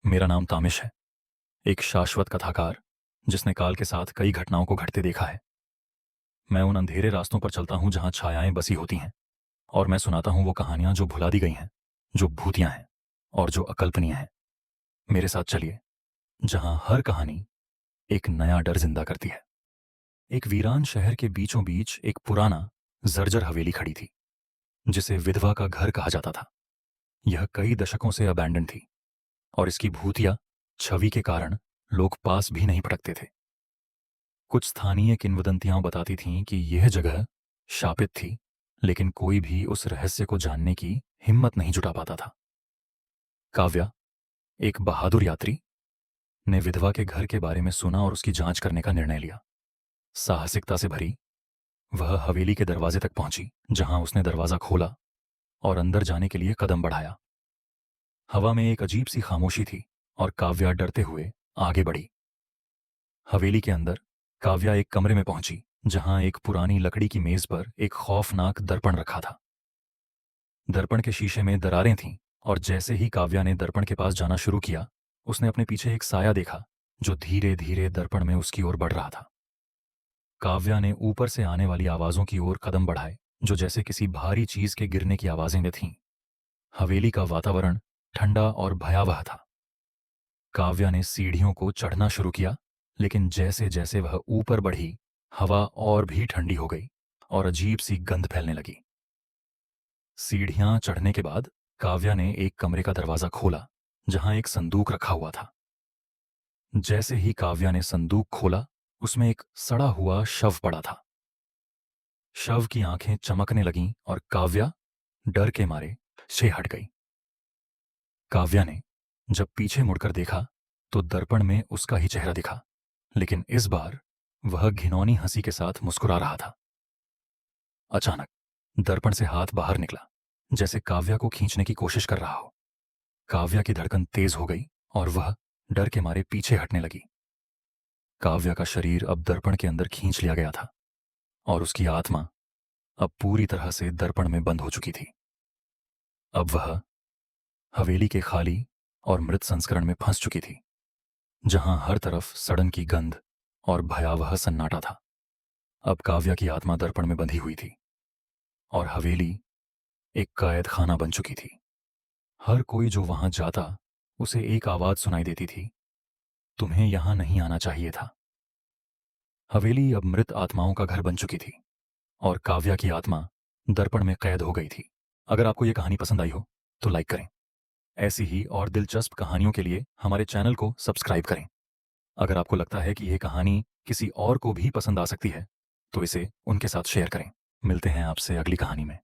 मेरा नाम तामिश है, एक शाश्वत कथाकार जिसने काल के साथ कई घटनाओं को घटते देखा है। मैं उन अंधेरे रास्तों पर चलता हूँ जहाँ छायाएं बसी होती हैं, और मैं सुनाता हूँ वो कहानियाँ जो भुला दी गई हैं, जो भूतियाँ हैं और जो अकल्पनीय हैं। मेरे साथ चलिए, जहाँ हर कहानी एक नया डर जिंदा करती है। एक वीरान शहर के बीचों बीच एक पुराना जर्जर हवेली खड़ी थी, जिसे विधवा का घर कहा जाता था। यह कई दशकों से अबैंडन थी, और इसकी भूतिया छवि के कारण लोग पास भी नहीं पटकते थे। कुछ स्थानीय किंवदंतियां बताती थीं कि यह जगह शापित थी, लेकिन कोई भी उस रहस्य को जानने की हिम्मत नहीं जुटा पाता था। काव्या, एक बहादुर यात्री, ने विधवा के घर के बारे में सुना और उसकी जांच करने का निर्णय लिया। साहसिकता से भरी, वह हवेली के दरवाजे तक पहुंची, जहां उसने दरवाजा खोला और अंदर जाने के लिए कदम बढ़ाया। हवा में एक अजीब सी खामोशी थी, और काव्या डरते हुए आगे बढ़ी। हवेली के अंदर काव्या एक कमरे में पहुंची, जहां एक पुरानी लकड़ी की मेज पर एक खौफनाक दर्पण रखा था। दर्पण के शीशे में दरारें थीं, और जैसे ही काव्या ने दर्पण के पास जाना शुरू किया, उसने अपने पीछे एक साया देखा जो धीरे धीरे दर्पण में उसकी ओर बढ़ रहा था। काव्या ने ऊपर से आने वाली आवाजों की ओर कदम बढ़ाए, जो जैसे किसी भारी चीज के गिरने की आवाजें थीं। हवेली का वातावरण ठंडा और भयावह था। काव्या ने सीढ़ियों को चढ़ना शुरू किया, लेकिन जैसे जैसे वह ऊपर बढ़ी, हवा और भी ठंडी हो गई और अजीब सी गंध फैलने लगी। सीढ़ियां चढ़ने के बाद काव्या ने एक कमरे का दरवाजा खोला, जहां एक संदूक रखा हुआ था। जैसे ही काव्या ने संदूक खोला, उसमें एक सड़ा हुआ शव पड़ा था। शव की आंखें चमकने लगीं और काव्या डर के मारे से हट गई। काव्या ने जब पीछे मुड़कर देखा, तो दर्पण में उसका ही चेहरा दिखा, लेकिन इस बार वह घिनौनी हंसी के साथ मुस्कुरा रहा था। अचानक दर्पण से हाथ बाहर निकला, जैसे काव्या को खींचने की कोशिश कर रहा हो। काव्या की धड़कन तेज हो गई और वह डर के मारे पीछे हटने लगी। काव्या का शरीर अब दर्पण के अंदर खींच लिया गया था, और उसकी आत्मा अब पूरी तरह से दर्पण में बंद हो चुकी थी। अब वह हवेली के खाली और मृत संस्करण में फंस चुकी थी, जहां हर तरफ सड़न की गंध और भयावह सन्नाटा था। अब काव्या की आत्मा दर्पण में बंधी हुई थी, और हवेली एक कैद खाना बन चुकी थी। हर कोई जो वहां जाता, उसे एक आवाज सुनाई देती थी, तुम्हें यहां नहीं आना चाहिए था। हवेली अब मृत आत्माओं का घर बन चुकी थी, और काव्या की आत्मा दर्पण में कैद हो गई थी। अगर आपको यह कहानी पसंद आई हो तो लाइक करें। ऐसी ही और दिलचस्प कहानियों के लिए हमारे चैनल को सब्सक्राइब करें। अगर आपको लगता है कि यह कहानी किसी और को भी पसंद आ सकती है, तो इसे उनके साथ शेयर करें। मिलते हैं आपसे अगली कहानी में।